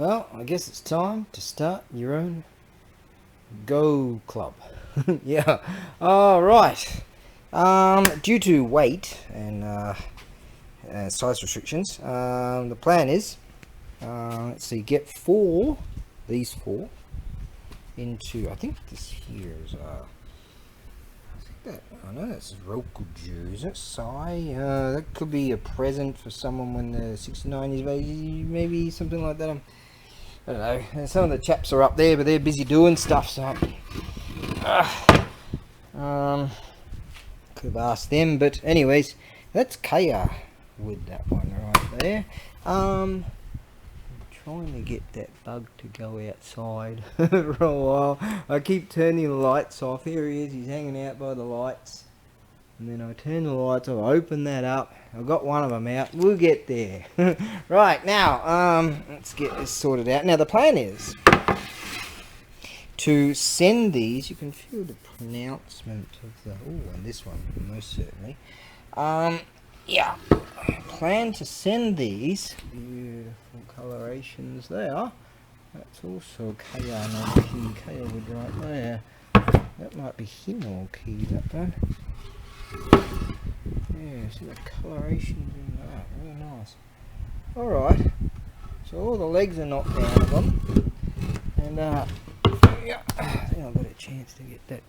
Well, I guess it's time to start your own Go Club. Yeah. All right. Due to weight and size restrictions, the plan is, let's see, get these four into. I think this here is. I know that's Rokuju, is it? Sai? That could be a present for someone when they're 69 years of age, maybe something like that. I don't know. Some of the chaps are up there, but they're busy doing stuff, so could have asked them. But anyways, that's Kaya with that one right there. Trying to get that bug to go outside for a while. I keep turning the lights off. Here he is, he's hanging out by the lights. And then I turn the lights off, open that up. I've got one of them out. We'll get there. Right, now, let's get this sorted out. Now, the plan is to send these. You can feel the pronouncement of the... Oh, and this one, most certainly. Yeah, plan to send these beautiful colorations there. That's also Kaya no key, Kaya wood right there. That might be Himo key, that one. Yeah, see the colorations in that, really nice. Alright, so all the legs are knocked down of them. And yeah, I think I've got a chance to get that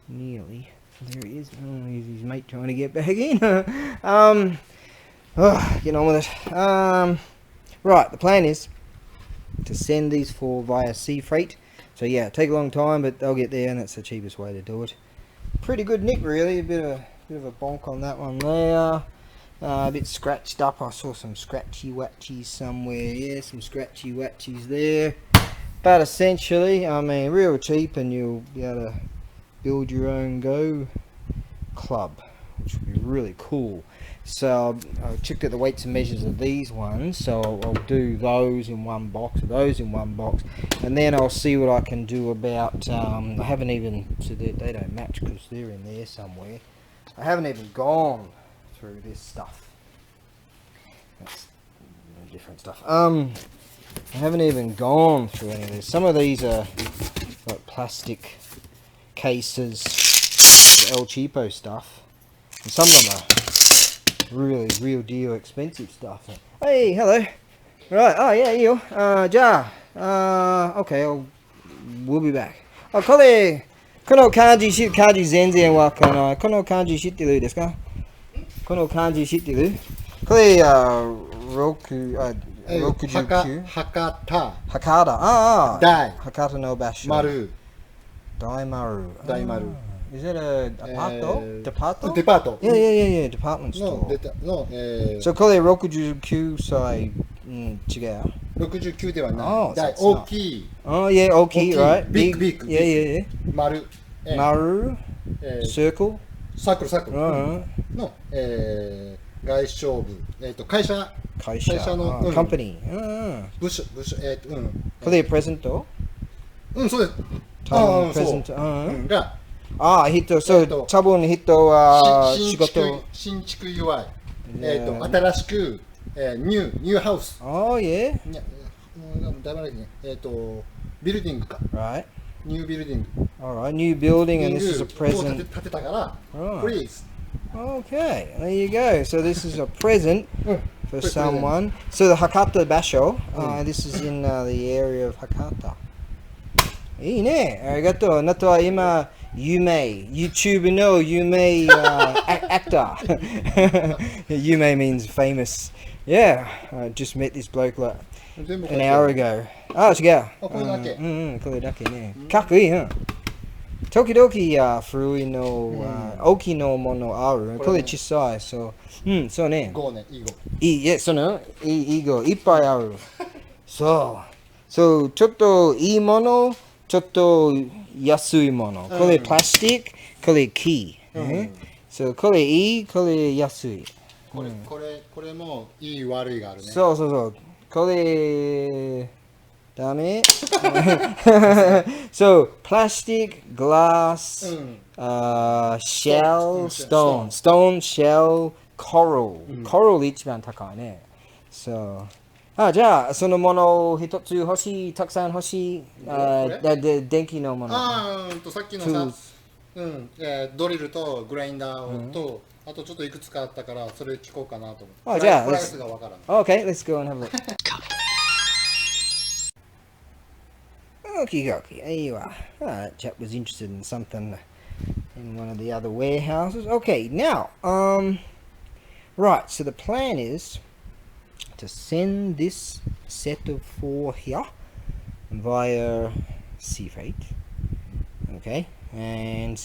nearly. There he is. Oh, he's his mate trying to get back in. Get on with it. Right, the plan is to send these four via sea freight. So yeah, take a long time, but they'll get there, and that's the cheapest way to do it. Pretty good nick, really. A bit of a bonk on that one there. A bit scratched up. I saw some scratchy watchies somewhere. Yeah, some scratchy watchies there. But essentially, I mean, real cheap, and you'll be able to build your own Go Club, which would be really cool. So I checked out the weights and measures of these ones, so I'll do those in one box, or those in one box, and then I'll see what I can do about, I haven't even, so they don't match because they're in there somewhere. I haven't even gone through this stuff. That's different stuff. I haven't even gone through any of this. Some of these are like plastic cases, El Cheapo stuff, and some of them are really real deal expensive stuff. Hey, hello. Right, oh yeah, you. Okay, we'll be back. Oh, この漢字全然わかんない。この漢字知ってるですか？この漢字知ってる？これ、69。博多。博多の場所。丸。大丸。Is it a department? Department. Yeah, department store. So これ69歳、違う。69ではない。大きい。Oh yeah, 大きい、right? Big. Yeah. 丸。Circle? サークルの、外商部、会社の、company。部署、これプレゼント？そうです。プレゼント。が、そう多分人は仕事。新築祝い。新しく、ニューハウス。Oh yeah. ビルディングか。Right. New building. Alright, new building, and this is a present. 建てたから、Please. Okay, there you go. So this is a present for someone. So the Hakata Basho, this is in the area of Hakata. いいね。ありがとう。あなたは今、YouTube の有名 actor. Yume means famous. Yeah, I just met this bloke like an hour ago. 違う。これだけ。これだけね。かっこいい。時々古いの、大きいのものある。これ小さい。そうね。そうね、いい、その、いいいっぱいある。そう。ちょっといいもの、ちょっと安いもの。これプラスチック、これ木。そう、これいい、これ安い。これもいい悪いがあるね。そう。これダメ。So plastic, glass, shell, stone, shell, coral. Coral 一番高いね。So じゃあ、そのものを一つ欲しい、たくさん欲しい、電気のもの。さっきのさ、ドリルとグラインダーと、あとちょっといくつかあったから、それ聞こうかなと思って。じゃあ、プライスがわからん。Okay, let's go and have a look. Okie dokie, there you are. That chap was interested in something in one of the other warehouses. Okay, now, right, so the plan is to send this set of 4 here via sea freight. Okay, and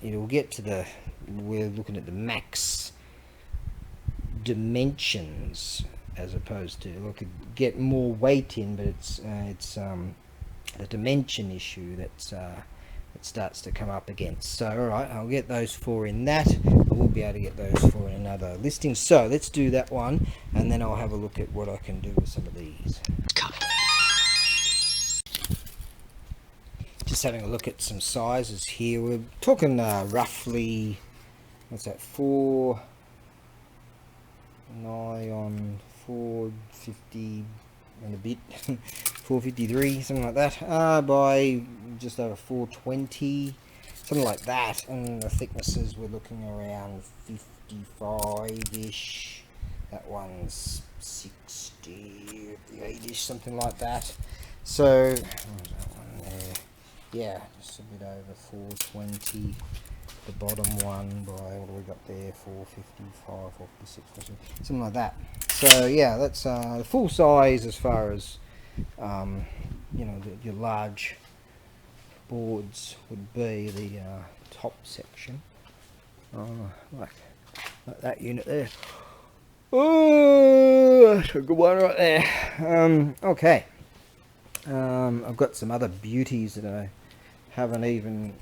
it'll get to we're looking at the max dimensions as opposed to, we could get more weight in, but it's the dimension issue that starts to come up against. So alright, I'll get those 4 in that. I will be able to get those 4 in another listing. So let's do that one, and then I'll have a look at what I can do with some of these. Just having a look at some sizes here. We're talking roughly, what's that, 4 nigh on 450 and a bit, 453, something like that, by just over 420, something like that. And the thicknesses we're looking around 55-ish. That one's 60, 58-ish, something like that. So what was that one there? Yeah, just a bit over 420. The bottom one by, what do we got there, 455, 456, something like that. So yeah, that's the full size as far as your large boards would be. The top section, like that unit there. Oh, that's a good one right there. Okay, I've got some other beauties that I haven't even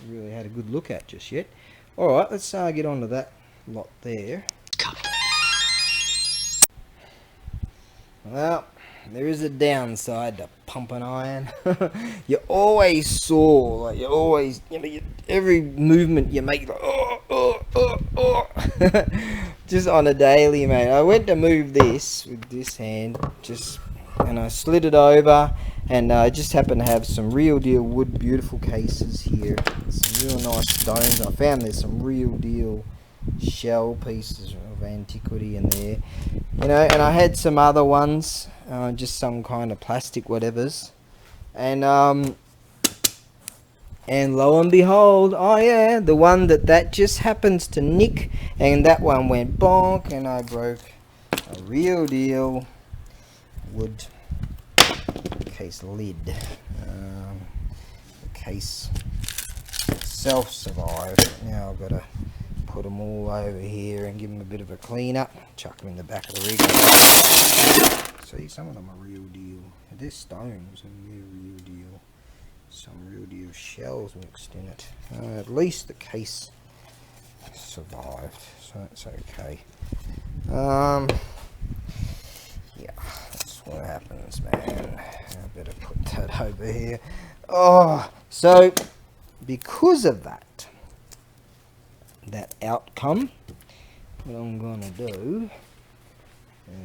really had a good look at just yet. Alright, let's get on to that lot there. Well, there is a downside to pumping iron. You always saw, like, every movement you make, like, just on a daily, mate. I went to move this with this hand, and I slid it over, and I just happened to have some real deal wood, beautiful cases here, some real nice stones. I found there's some real deal shell pieces of antiquity in there, and I had some other ones, just some kind of plastic whatevers, and lo and behold, oh yeah, the one that just happens to nick, and that one went bonk, and I broke a real deal wood case lid. The case itself survived. Now I've got to put them all over here and give them a bit of a clean up. Chuck them in the back of the rig. See, some of them are real deal. They're stones and they're real deal. Some real deal shells mixed in it. At least the case survived, so that's okay. Yeah, that's what happens, man. I better put that over here. Oh, so because of that outcome, what I'm gonna do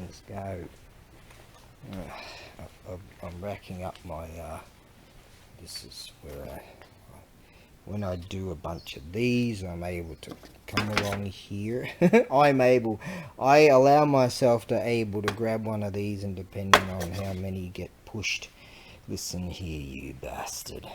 is go. I'm racking up my. This is where when I do a bunch of these, I'm able to come along here. I allow myself to grab one of these, and depending on how many get pushed, listen here, you bastard.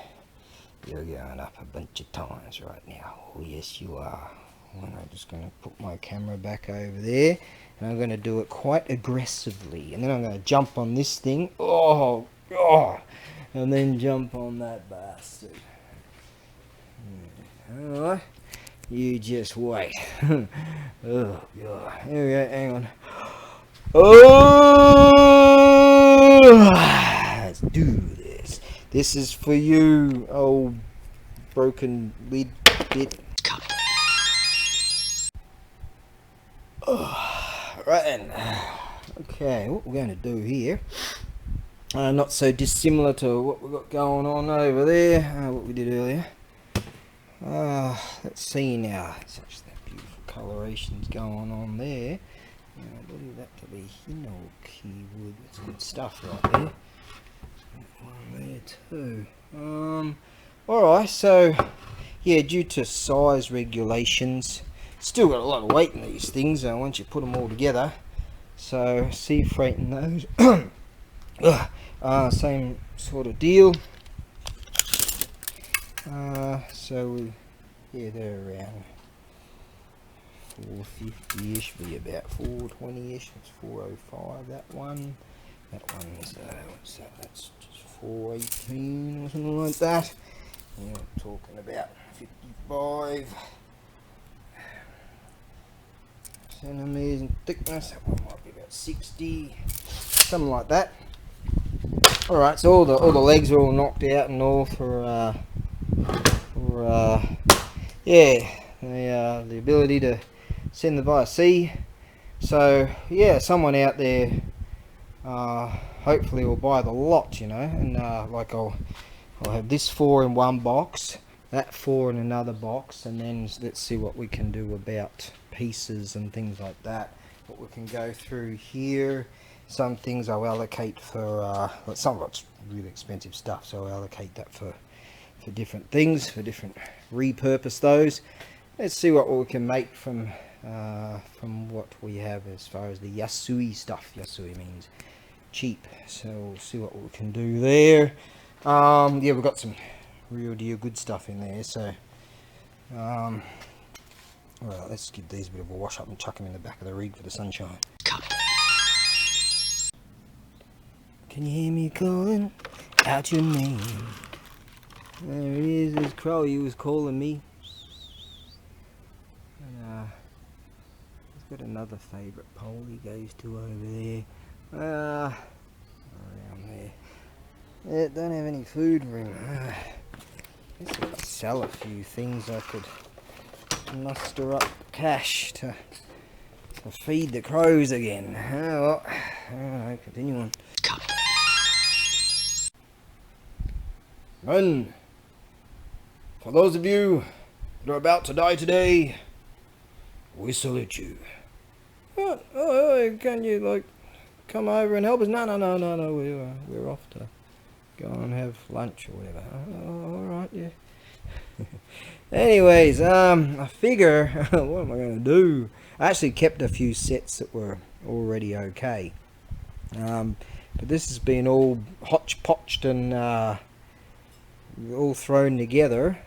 You're going up a bunch of times right now. Oh yes you are. And I'm just going to put my camera back over there, and I'm going to do it quite aggressively, and then I'm going to jump on this thing. Oh, and then jump on that bastard. Alright, you just wait. Oh god, here we go, hang on. Oh, let's do this. This is for you, old broken lid bit. Oh, right then. Okay, what we're going to do here, not so dissimilar to what we've got going on over there, what we did earlier. Let's see now, such that beautiful colorations going on there. I believe that to be hinoki wood. It's good stuff right there. One there too. Alright, so yeah, due to size regulations, still got a lot of weight in these things once you put them all together. So sea freight and those same sort of deal. So yeah, they're around 450-ish, be about 420-ish. It's 405, that one. That one's what's that? That's just 418 or something like that. Yeah, I'm talking about 55 centimeters in thickness. That one might be about 60, something like that. All right, so all the legs are all knocked out and all for yeah, the ability to send them via sea. So yeah, someone out there hopefully will buy the lot, you know, and like I'll have this 4 in one box, that 4 in another box, and then let's see what we can do about pieces and things like that. What we can go through here. Some things I'll allocate for some of it's really expensive stuff, so I'll allocate that for different things, for different repurpose those. Let's see what we can make from what we have as far as the Yasui stuff. Yasui means cheap, so we'll see what we can do there. Yeah, we've got some real deal good stuff in there, so well, let's give these a bit of a wash up and chuck them in the back of the rig for the sunshine. Can you hear me calling out your name? There it is, this crow, he was calling me. And he's got another favourite pole he goes to over there. Around there. Yeah, don't have any food for him. I guess I could sell a few things. I could muster up cash to feed the crows again. Oh well, alright, continue on. And for those of you that are about to die today, we salute you. What? Oh, can you like come over and help us? No, we're off to go and have lunch or whatever. Oh, all right, yeah. Anyways, I figure what am I going to do? I actually kept a few sets that were already okay, but this has been all hodgepodged and all thrown together.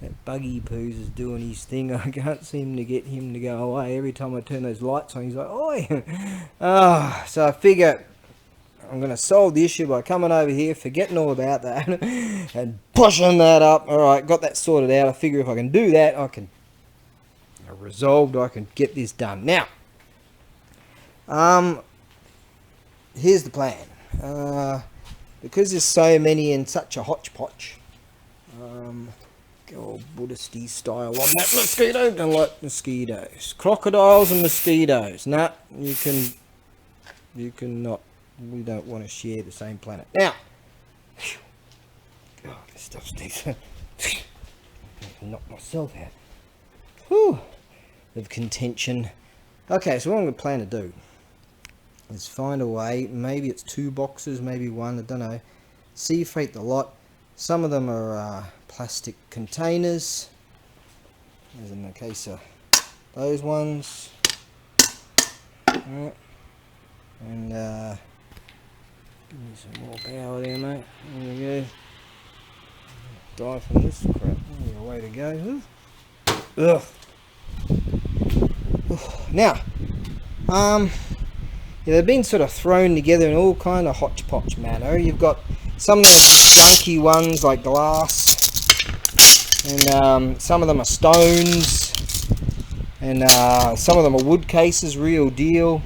That buggy poos is doing his thing. I can't seem to get him to go away. Every time I turn those lights on, he's like, oi! So I figure I'm going to solve the issue by coming over here, forgetting all about that, and pushing that up. Alright, got that sorted out. I figure if I can do that, I can get this done. Now, here's the plan. Because there's so many in such a hodgepodge, go all Buddhist-y style on that mosquito. Don't like mosquitoes. Crocodiles and mosquitoes. Nah, you cannot. We don't want to share the same planet. Now, oh, this stuff stinks. Knock myself out. Whew. Of contention. Okay, so what I'm going to plan to do is find a way. Maybe it's 2 boxes, maybe 1. I don't know. Sea freight the lot. Some of them are plastic containers, as in the case of those ones. Right. And give me some more power there, mate. There we go. Die from this crap. There's a way to go. Ugh. Now, yeah, they've been sort of thrown together in all kind of hodgepodge manner. You've got some of them clunky ones like glass, and some of them are stones, and some of them are wood cases, real deal.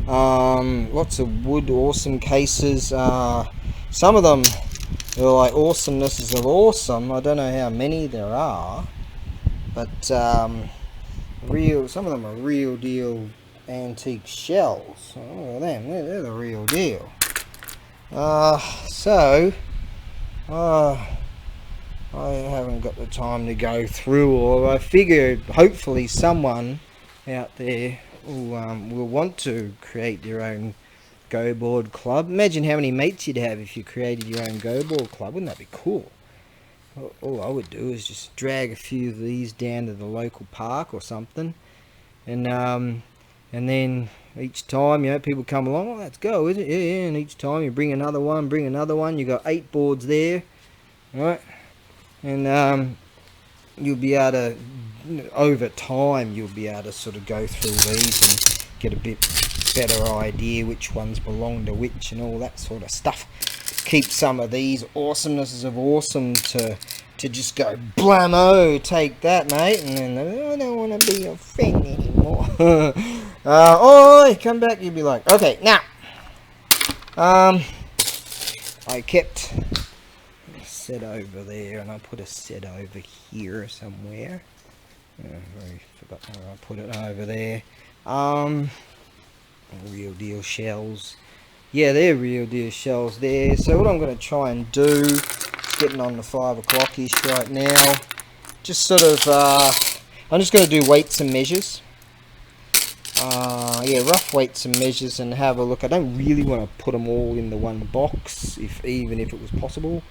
Lots of wood, awesome cases. Some of them are like awesomenesses of awesome. I don't know how many there are, but some of them are real deal antique shells. Oh, look at them, they're the real deal. So I haven't got the time to go through all. I figured hopefully someone out there who will want to create their own go board club. Imagine how many mates you'd have if you created your own go board club. Wouldn't that be cool? All I would do is just drag a few of these down to the local park or something, and then each time, you know, people come along, oh, let's go, is it? Yeah, yeah. And each time you bring another one. You got 8 boards there, right? And you'll be able to, over time, you'll be able to sort of go through these and get a bit better idea which ones belong to which and all that sort of stuff. Keep some of these awesomenesses of awesome to just go blammo, take that, mate, and then I don't want to be your friend anymore. Oh, you come back, you'll be like, okay, now, I kept a set over there, and I put a set over here somewhere. I forgot where I put it over there. Real deal shells. Yeah, they're real deal shells there. So what I'm going to try and do, it's getting on the 5 o'clock-ish right now, just sort of, I'm just going to do weights and measures. Yeah, rough weights and measures, and have a look. I don't really want to put them all in the one box, even if it was possible,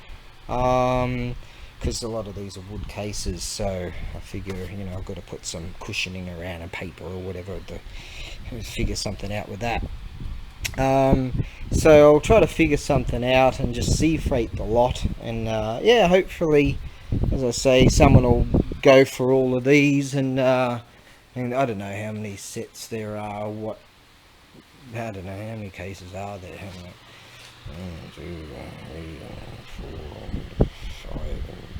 because a lot of these are wood cases, so I figure, you know, I've got to put some cushioning around and paper or whatever to figure something out with that. So I'll try to figure something out and just sea freight the lot, and yeah, hopefully, as I say, someone will go for all of these, and I don't know how many sets there are, I don't know how many cases are there. 1, 2, 3, 4, 5,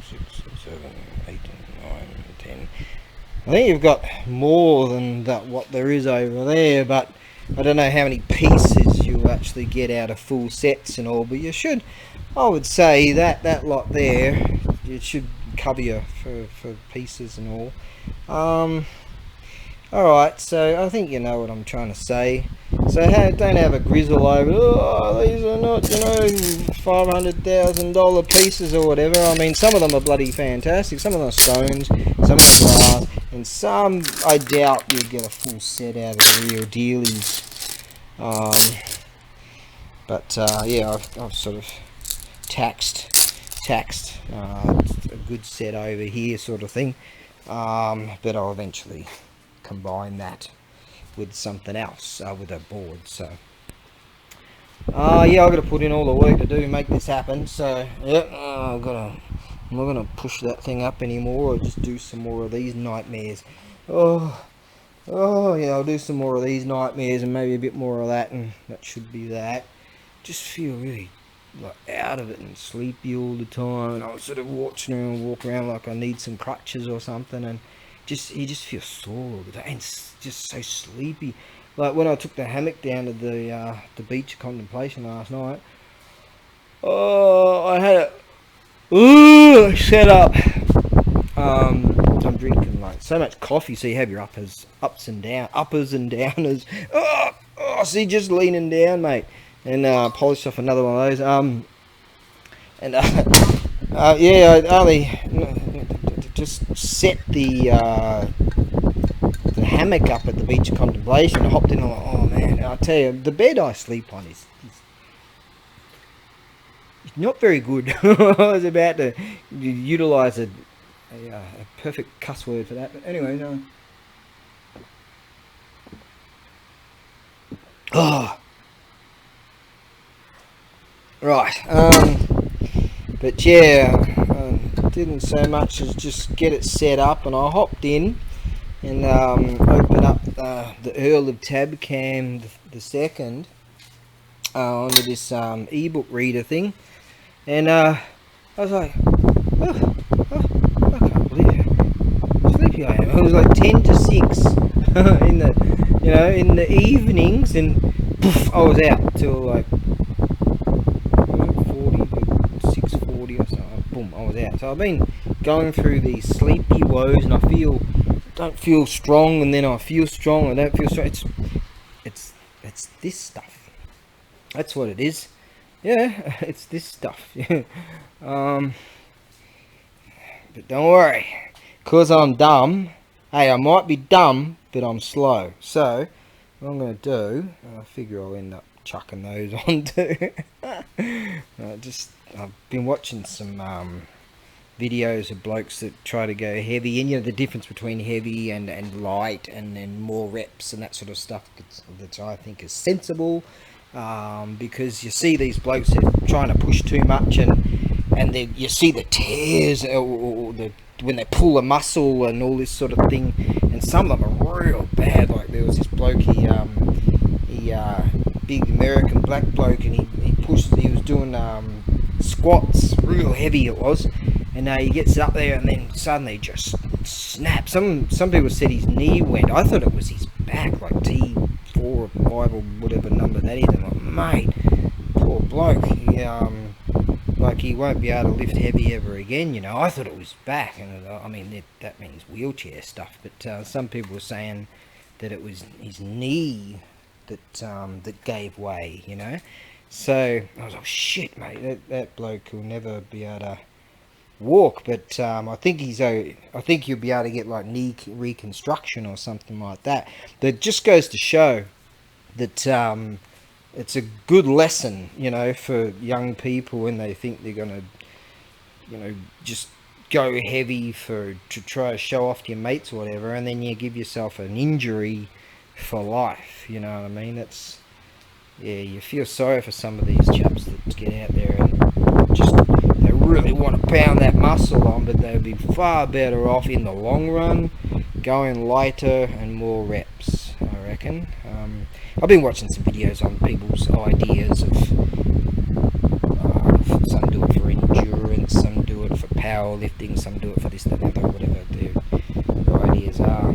6, 7, 8, 9, 10. I think you've got more than that what there is over there, but I don't know how many pieces you actually get out of full sets and all, but you should, I would say that lot there, it should cover you for pieces and all. Alright, so I think you know what I'm trying to say. So don't have a grizzle over, oh, these are not, you know, $500,000 pieces or whatever. I mean, some of them are bloody fantastic. Some of them are stones, some are glass, and some, I doubt you'll get a full set out of the real dealies. But yeah, I've sort of taxed a good set over here sort of thing. But I'll eventually combine that with something else, with a board. So yeah, I've got to put in all the work to do make this happen. So yeah, I'm not gonna push that thing up anymore, or just do some more of these nightmares. Oh yeah, I'll do some more of these nightmares and maybe a bit more of that, and that should be that. Just feel really like out of it and sleepy all the time, and I was sort of watching around, walk around like I need some crutches or something, and you just feel sore and just so sleepy. Like when I took the hammock down to the beach of contemplation last night, oh, I had it set up. I'm drinking like so much coffee, so you have your uppers and downers. Oh, see, just leaning down, mate, and polish off another one of those. Yeah, I only just set the hammock up at the beach of contemplation. I hopped in, I'm like, oh man, and I tell you, the bed I sleep on is not very good. I was about to utilise a perfect cuss word for that, but anyway, no. Oh, right. But yeah, didn't so much as just get it set up, and I hopped in and opened up the Earl of Tabcam the second onto this ebook reader thing, and I was like, oh, I can't believe how sleepy I am. It was like 10 to 6 in the evenings, and poof, I was out till like 6:40 or so. Boom, I was out. So I've been going through these sleepy woes, and I don't feel strong, and then I feel strong, I don't feel strong. It's this stuff. That's what it is. Yeah, it's this stuff. But don't worry, cause I'm dumb. Hey, I might be dumb, but I'm slow. So what I'm going to do, I figure I'll end up chucking those on too. I've been watching some videos of blokes that try to go heavy, and you know the difference between heavy and light, and then more reps and that sort of stuff that I think is sensible, because you see these blokes that are trying to push too much, and then you see the tears or when they pull a muscle and all this sort of thing, and some of them are real bad. Like there was this bloke, he big American black bloke, and he was doing squats, real heavy it was, and he gets up there and then suddenly just snaps. Some people said his knee went. I thought it was his back, like T4 or 5 or whatever number that is. I'm like, mate, poor bloke, he won't be able to lift heavy ever again, you know. I thought it was back, and I mean that means wheelchair stuff, but some people were saying that it was his knee that gave way, you know. So I was like, shit, mate, that bloke will never be able to walk. But I think you'll be able to get like knee reconstruction or something like that. That just goes to show that it's a good lesson, you know, for young people when they think they're gonna, you know, just go heavy to try to show off to your mates or whatever, and then you give yourself an injury for life. You know what I mean? That's, yeah, you feel sorry for some of these chaps that get out there and just, they really want to pound that muscle on, but they'd be far better off in the long run going lighter and more reps, I reckon. I've been watching some videos on people's ideas of some do it for endurance, some do it for powerlifting, some do it for this, that, and the other, whatever their ideas are.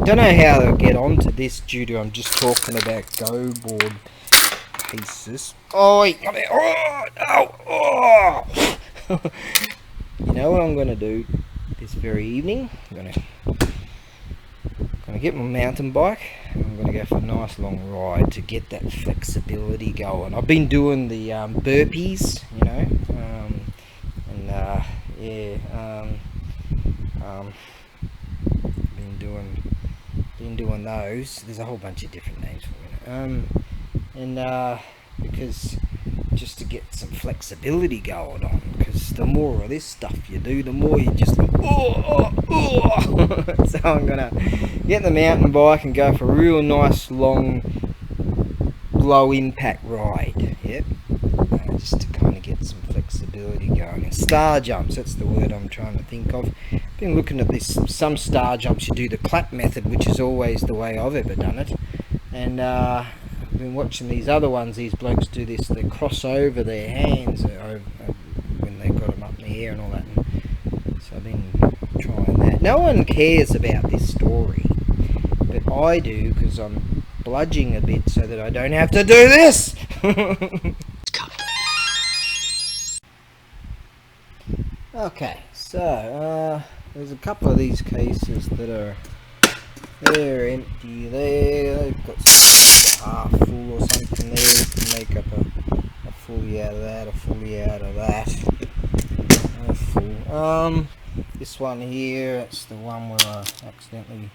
Don't know how they'll get onto this due to I'm just talking about go board pieces. Oh, you know what I'm going to do this very evening? I'm going to get my mountain bike. I'm going to go for a nice long ride to get that flexibility going. I've been doing the burpees, you know, been doing those. There's a whole bunch of different names for it. Because just to get some flexibility going on, because the more of this stuff you do, the more you just like, so I'm gonna get the mountain bike and go for a real nice long low impact ride. Yep. Just to kind of get some flexibility going. And star jumps, that's the word I'm trying to think of. Been looking at this. Some star jumps you do the clap method, which is always the way I've ever done it, and I've been watching these other ones. These blokes do this, they cross over their hands when they've got them up in the air and all that, and so I've been trying that. No one cares about this story, but I do, because I'm bludging a bit so that I don't have to do this. Okay, so there's a couple of these cases that they're empty there. They've got half full or something there. You can make up a fully out of that, a fully out of that, a full. This one here, that's the one where I accidentally,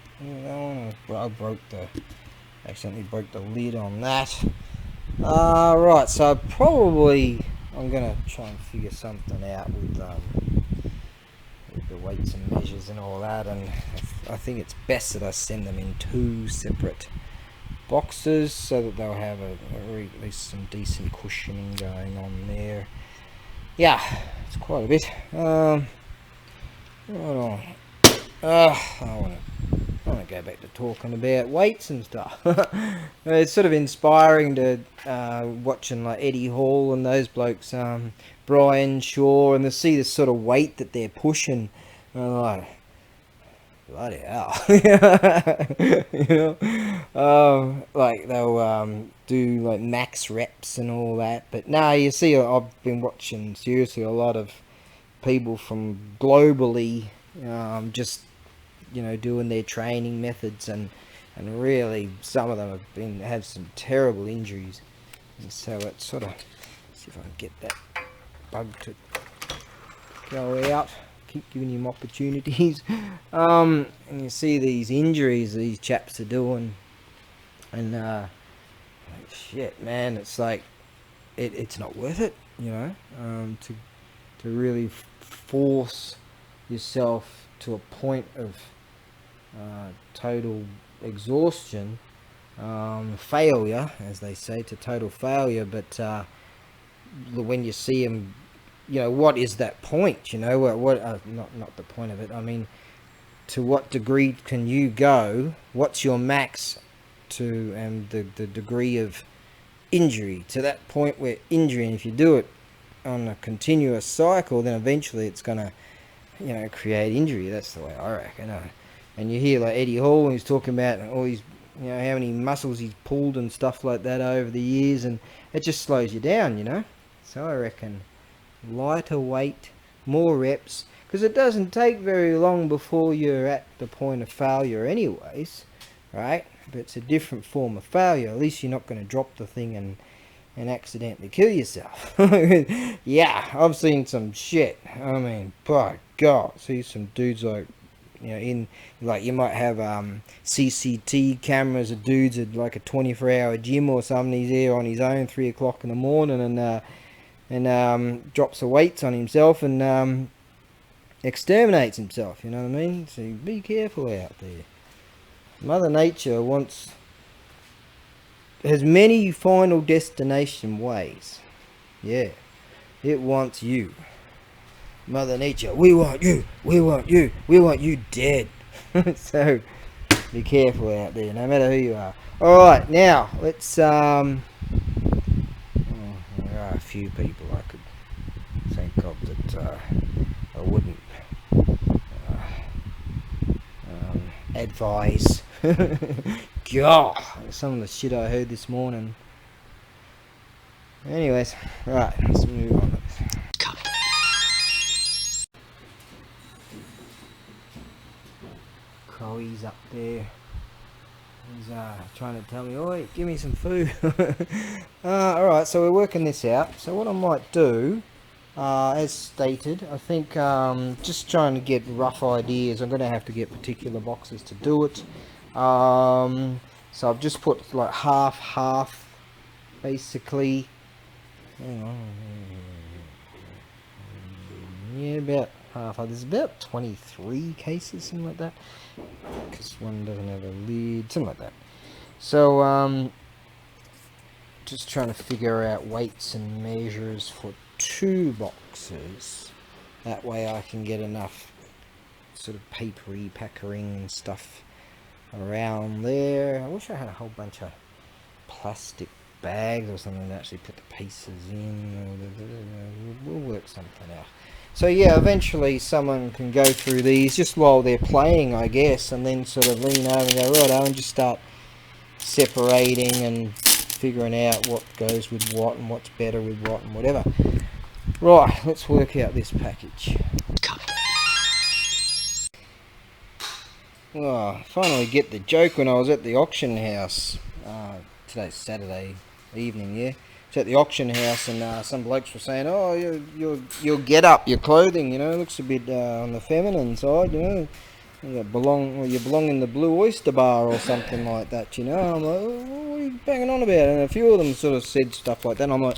accidentally broke the lid on that. Right, so I'm gonna try and figure something out with the weights and measures and all that, and I think it's best that I send them in 2 separate boxes so that they'll have at least some decent cushioning going on there. Yeah, it's quite a bit. Right on. I want to go back to talking about weights and stuff. It's sort of inspiring to watching like Eddie Hall and those blokes, Brian Shaw, and to see the sort of weight that they're pushing. I'm like, bloody hell. You know, like they'll do like max reps and all that. But no, you see, I've been watching seriously a lot of people from globally, just, you know, doing their training methods, and really some of them have had some terrible injuries, and so it's sort of, see if I can get that bug to go out, keep giving him opportunities. And you see these injuries these chaps are doing, and like, shit, man, it's like it's not worth it, you know, to really force yourself to a point of total exhaustion, failure, as they say, to total failure. But when you see them, you know, what is that point? You know, what not the point of it. I mean, to what degree can you go? What's your max to, and the degree of injury to that point where injury, and if you do it on a continuous cycle, then eventually it's gonna, you know, create injury. That's the way I reckon. And you hear like Eddie Hall, and he's talking about all these, you know, how many muscles he's pulled and stuff like that over the years, and it just slows you down, you know. So I reckon lighter weight, more reps, because it doesn't take very long before you're at the point of failure anyways, right? But it's a different form of failure. At least you're not going to drop the thing and accidentally kill yourself. Yeah, I've seen some shit. I mean, by God, see some dudes like, you know, in like, you might have CCT cameras of dudes at like a 24-hour gym or something. He's there on his own 3 o'clock in the morning and drops the weights on himself and exterminates himself. You know what I mean? So be careful out there. Mother Nature has many final destination ways. Yeah, it wants you. Mother Nature, we want you, we want you, we want you dead. So be careful out there, no matter who you are. Alright, now let's there are a few people I could think of that I wouldn't advise. God, some of the shit I heard this morning. Anyways, right, let's move on. Crowie's up there. He's trying to tell me, oi, give me some food. Alright, so we're working this out. So what I might do, as stated, I think just trying to get rough ideas. I'm going to have to get particular boxes to do it. So I've just put like half, basically. Hang on. Yeah, about half. There's about 23 cases, something like that. Because one doesn't have a lid, something like that. So, just trying to figure out weights and measures for 2 boxes. That way I can get enough sort of papery packering and stuff around there. I wish I had a whole bunch of plastic bags or something to actually put the pieces in. We'll work something out. So yeah, eventually someone can go through these just while they're playing, I guess, and then sort of lean over and go, righto, and just start separating and figuring out what goes with what and what's better with what and whatever. Right, let's work out this package. Oh, finally get the joke when I was at the auction house. Today's Saturday evening, yeah. It's at the auction house, and some blokes were saying, "Oh, your get up, your clothing, you know, looks a bit on the feminine side, you know. You belong in the Blue Oyster Bar or something like that, you know." I'm like, "Oh, what are you banging on about?" And a few of them sort of said stuff like that. And I'm like,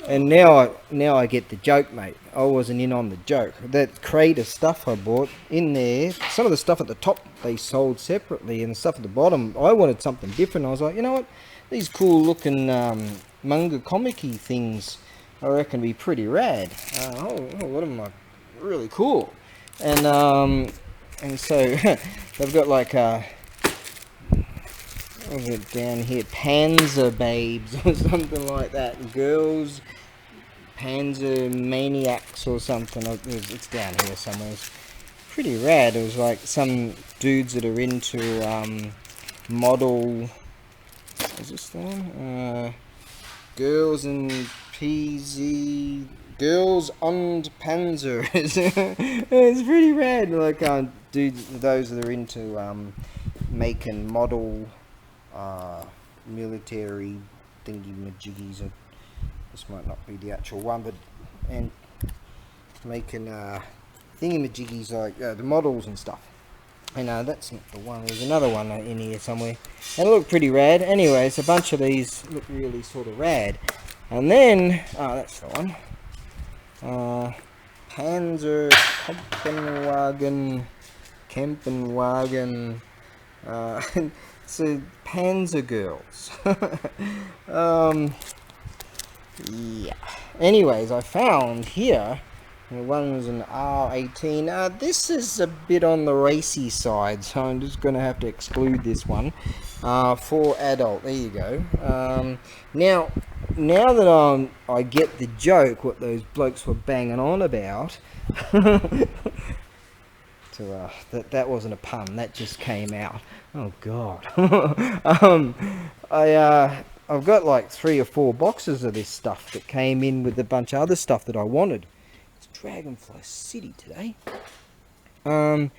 and now I get the joke, mate. I wasn't in on the joke. That crate of stuff I bought in there, some of the stuff at the top they sold separately, and the stuff at the bottom, I wanted something different. I was like, you know what? These cool looking manga comic-y things, I reckon, be pretty rad. A lot of them are really cool. And so they've got like I'll get down here, Panzer Babes or something like that. Girls, Panzer Maniacs or something. It's down here somewhere. It's pretty rad. It was like some dudes that are into model. Is this the one? Girls and PZ. Girls und Panzer. It's pretty rad. Like dudes, those that are into making model military thingy majiggies. This might not be the actual one, but and making thingamajiggies, like the models and stuff. And that's not the one. There's another one in here somewhere. They look pretty rad. Anyways, a bunch of these look really sort of rad. And then, that's the one. Panzer Kempenwagen. So Panzer Girls. Yeah. Anyways, I found here. One was an R18. This is a bit on the racy side, so I'm just going to have to exclude this one for adult. There you go. Now that I get the joke, what those blokes were banging on about. That wasn't a pun. That just came out. Oh God. I've got like 3 or 4 boxes of this stuff that came in with a bunch of other stuff that I wanted. Dragonfly City today. Oi,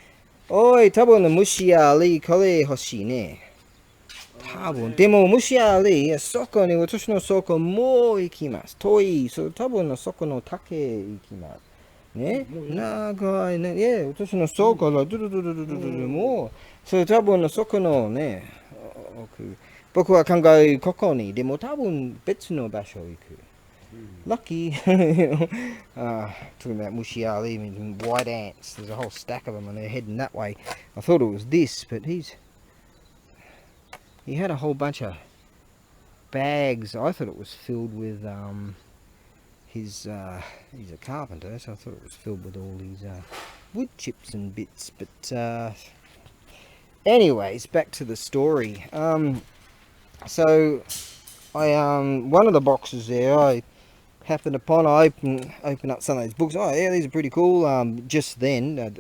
多分虫アリこれ欲しいね。多分でも虫アリそこに私のそこもう行きます。遠い、そう多分のそこの竹行きます。ね、長いね、いや私のそこのドゥドゥドゥドゥドゥドゥもうそう多分のそこのね、僕は考えここにでも多分別の場所行く。Lucky. Talking about Mushiali and white ants. There's a whole stack of them and they're heading that way. I thought it was this, but he had a whole bunch of bags. I thought it was filled with he's a carpenter, so I thought it was filled with all these wood chips and bits. But anyways, back to the story. So I one of the boxes there I happened upon, I open up some of those books. Oh yeah, these are pretty cool. Just then, a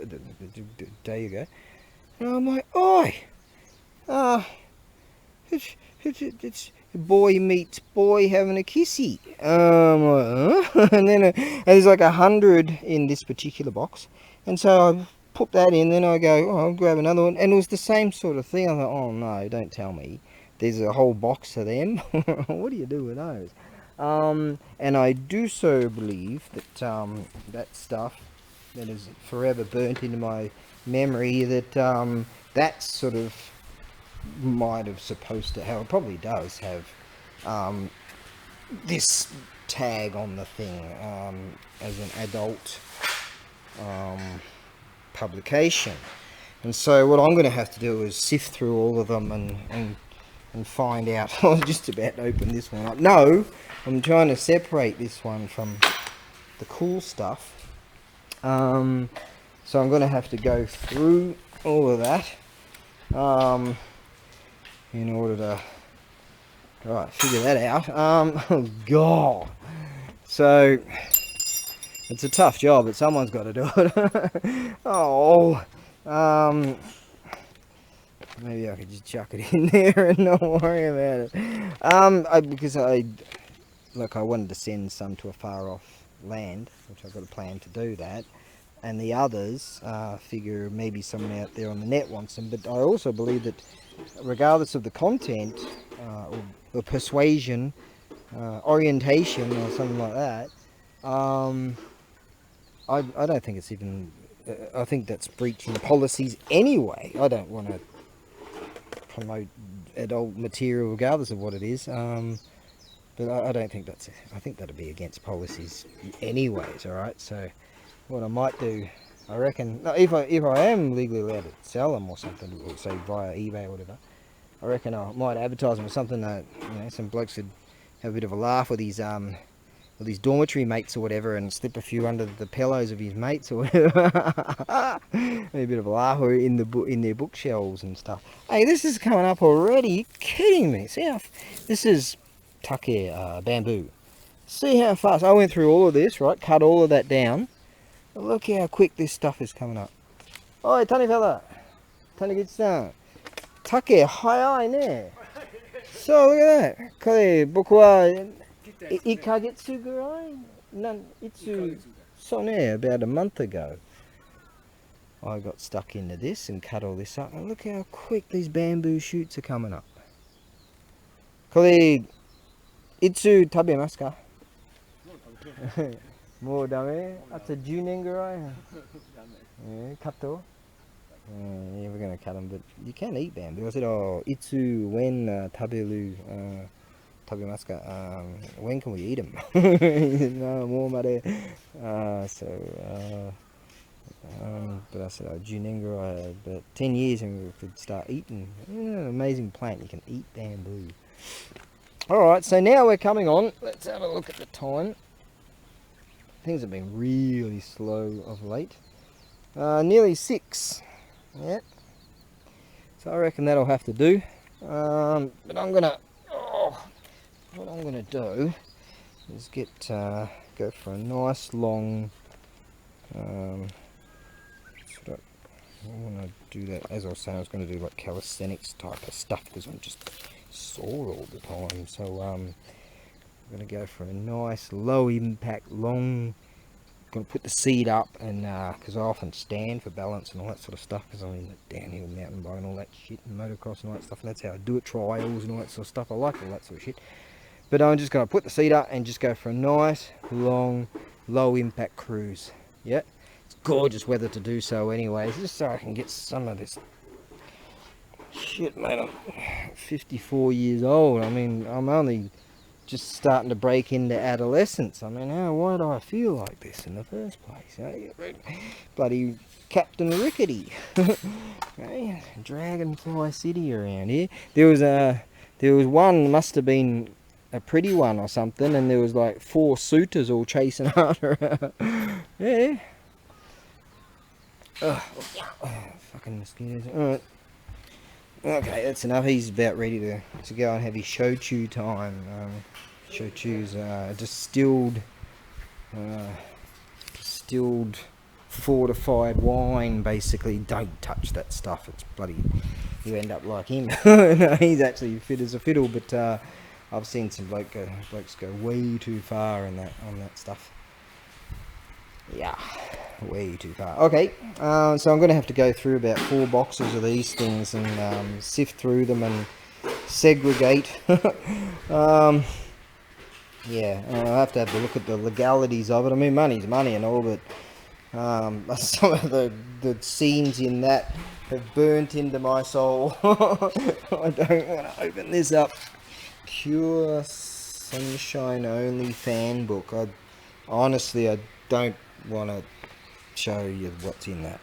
day ago, and I'm like, oi, it's boy meets boy having a kissy. And then there's like 100 in this particular box, and so I put that in. Then I go, oh, I'll grab another one, and it was the same sort of thing. I thought, oh no, don't tell me. There's a whole box of them. What do you do with those? And I do so believe that that stuff that is forever burnt into my memory, that that's sort of might have supposed to have, probably does have this tag on the thing as an adult publication. And so what I'm going to have to do is sift through all of them and find out. I was just about to open this one up. No, I'm trying to separate this one from the cool stuff. So I'm going to have to go through all of that in order to figure that out. Oh God. So it's a tough job, but someone's got to do it. Oh. Maybe I could just chuck it in there and not worry about it. Because I wanted to send some to a far off land, which I've got a plan to do that. And the others, figure maybe someone out there on the net wants them. But I also believe that regardless of the content, or the persuasion, orientation or something like that, I don't think it's even, I think that's breaching policies anyway. I don't want to promote adult material regardless of what it is, but I don't think that's, I think that'd be against policies anyways. Alright, so what I might do, I reckon, if I am legally allowed to sell them or something, or say via eBay or whatever, I reckon I might advertise them with something that, you know, some blokes could have a bit of a laugh with these dormitory mates or whatever, and slip a few under the pillows of his mates or whatever. A bit of a laugh, or in their bookshelves and stuff. Hey, this is coming up already. You kidding me? See how this is take bamboo. See how fast I went through all of this, right? Cut all of that down. Look how quick this stuff is coming up. Oi, Tani fella. Taniguchi-san. Take hayai ne. So look at that. Kore boku wa 1ヶ月ぐらい? So yeah, about a month ago, I got stuck into this and cut all this up. And look how quick these bamboo shoots are coming up. これ、いつ食べますか? More dame. That's a junengarai. Yeah, kato. Yeah, we're gonna cut them, but you can eat bamboo. I said, oh, itsu when taberu tabemasu ka? When can we eat them? No, more mare. But I said, oh, junengarai, but 10 years and we could start eating. Yeah, amazing plant. You can eat bamboo. Alright, so now we're coming on. Let's have a look at the time. Things have been really slow of late. Nearly 6. Yeah. So I reckon that'll have to do. But I'm gonna, what I'm gonna do is go for a nice long, I want to do that, as I was saying, I was going to do like calisthenics type of stuff because I'm just sore all the time. So I'm going to go for a nice low impact long, going to put the seat up, and because I often stand for balance and all that sort of stuff because I'm in the downhill mountain bike and all that shit and motocross and all that stuff, and that's how I do it, trials and all that sort of stuff. I like all that sort of shit. But I'm just going to put the seat up and just go for a nice long low impact cruise. Yeah. Gorgeous weather to do so anyways, just so I can get some of this shit, mate. I'm 54 years old. I mean, I'm only just starting to break into adolescence. I mean, why do I feel like this in the first place? Bloody Captain Rickety. Okay, Dragonfly City around here. There was one, must have been a pretty one or something, and there was like 4 suitors all chasing after her. Yeah. Fucking mosquitoes. Alright. Okay, that's enough. He's about ready to go and have his shochu time. Shochu's distilled fortified wine, basically. Don't touch that stuff. It's bloody... You end up like him. No, he's actually fit as a fiddle, but I've seen some blokes go way too far on that stuff. Yeah, way too far. Okay, so I'm going to have to go through about 4 boxes of these things and sift through them and segregate. Yeah, I'll have to have a look at the legalities of it. I mean, money's money and all, but some of the scenes in that have burnt into my soul. I don't want to open this up. Pure Sunshine Only fan book. Honestly, I don't want to show you what's in that.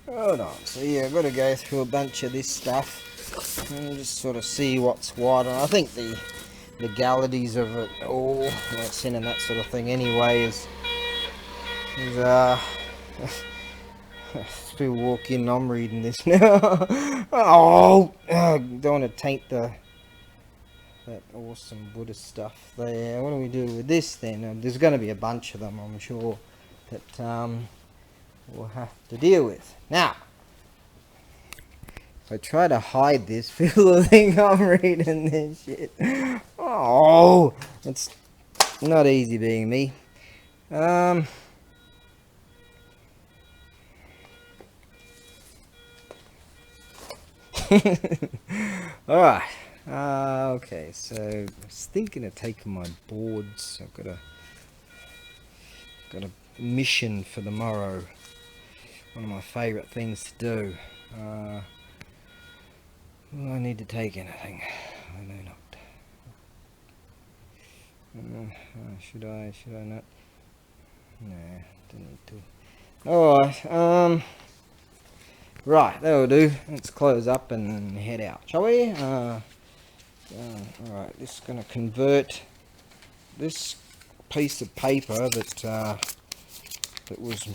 Hold on, so yeah, I've got to go through a bunch of this stuff and just sort of see what's what. And I think the legalities of it all, like sin and that sort of thing anyway, is still walk in, I'm reading this now. Don't want to taint that awesome Buddhist stuff there. What do we do with this then? There's going to be a bunch of them, I'm sure, that we'll have to deal with. Now, if I try to hide this, people will think I'm reading this shit. Oh, it's not easy being me. Alright. Okay, so I was thinking of taking my boards. I've got a mission for the morrow. One of my favourite things to do. Will I need to take anything? I know not. Should I not? No, don't need to. Alright, right, that'll do. Let's close up and head out, shall we? Alright, this is going to convert this piece of paper that was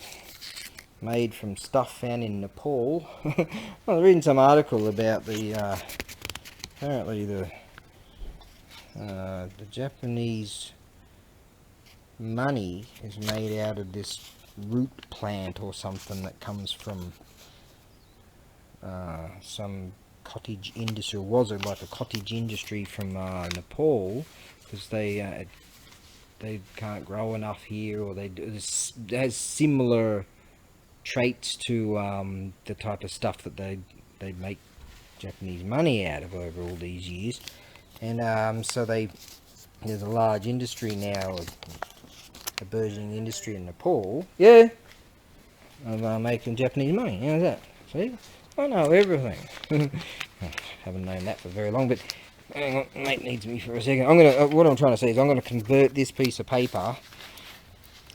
made from stuff found in Nepal. I was reading some article about apparently the Japanese money is made out of this root plant or something that comes from some cottage industry, or was it like a cottage industry from Nepal, because they can't grow enough here, or it has similar traits to the type of stuff that they make Japanese money out of over all these years, and so they there's a large industry now, a burgeoning industry in Nepal. Yeah, of making Japanese money. How's that? See, I know everything. Haven't known that for very long, but hang on, mate needs me for a second. What I'm trying to say is I'm gonna convert this piece of paper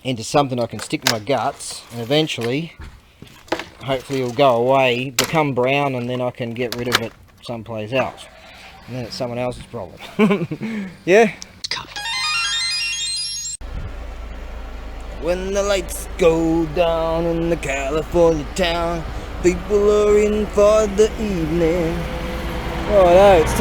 into something I can stick in my guts, and eventually, hopefully it'll go away, become brown, and then I can get rid of it someplace else. And then it's someone else's problem. Yeah? When the lights go down in the California town, people are in for the evening. Oh no, it's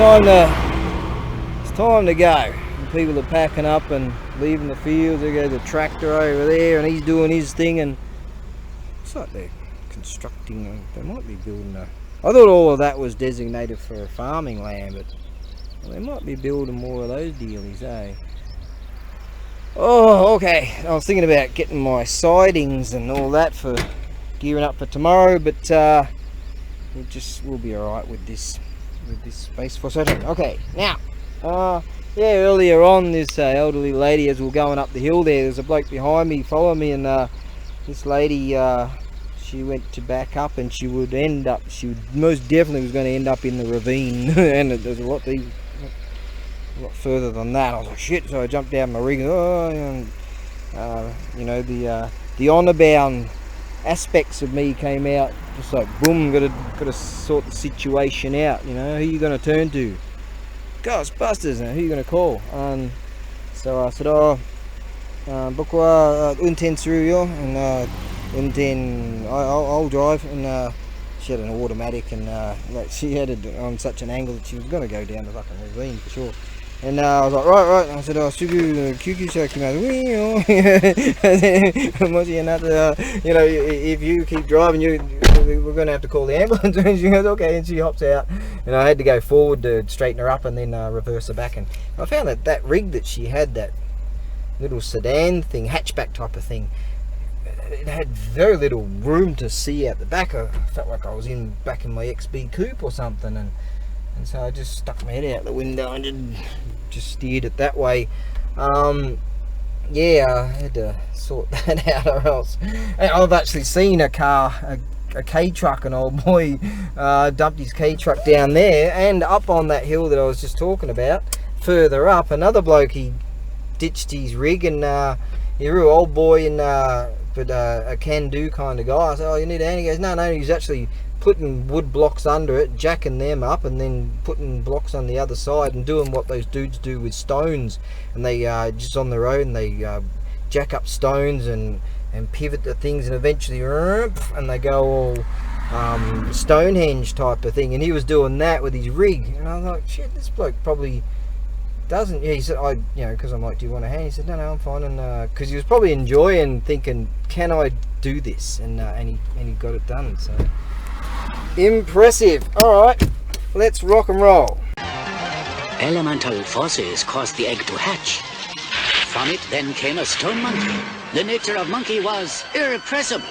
time to go. People are packing up and leaving the fields. There goes the tractor over there, and he's doing his thing. And it's like they're constructing. They might be building a. I thought all of that was designated for farming land, but they might be building more of those dealies, eh? Oh, okay. I was thinking about getting my sidings and all that for gearing up for tomorrow, but we'll be all right with this space for certain. Okay, now. Yeah, earlier on, this elderly lady, as we were going up the hill there's a bloke behind me following me, and this lady, she went to back up, and she most definitely was going to end up in the ravine. And there's a lot further than that. I was like, shit, so I jumped down my rig, and you know, the honor bound aspects of me came out, just like boom, gotta sort the situation out. You know, who you going to turn to? Ghostbusters, who are you going to call? So I said,僕は運転するよ, and I'll drive, and she had an automatic, and like she had it on such an angle that she was going to go down the fucking ravine for sure. And I was like, right, and I said, you know, if you keep driving, we're going to have to call the ambulance. And she goes, okay, and she hops out. And I had to go forward to straighten her up and then reverse her back. And I found that rig that she had, that little sedan thing, hatchback type of thing, it had very little room to see out the back. I felt like I was back in my XB coupe or something, and so I just stuck my head out the window and just steered it that way. Yeah, I had to sort that out, or else. And I've actually seen a K-truck, an old boy dumped his K-truck down there, and up on that hill that I was just talking about, further up, another bloke, he ditched his rig, and he was an old boy, and but a can-do kind of guy. I said, oh, you need a hand? He goes, no, he's actually putting wood blocks under it, jacking them up, and then putting blocks on the other side, and doing what those dudes do with stones. And they just on the road, and they jack up stones and pivot the things, and eventually and they go all Stonehenge type of thing. And he was doing that with his rig, and I was like, shit, this bloke probably doesn't. Yeah, he said, because I'm like, do you want a hand? He said, no, I'm fine. And because he was probably enjoying, thinking, can I do this? And he got it done. So impressive. All right, let's rock and roll. Elemental forces caused the egg to hatch. From it then came a stone monkey. The nature of monkey was irrepressible.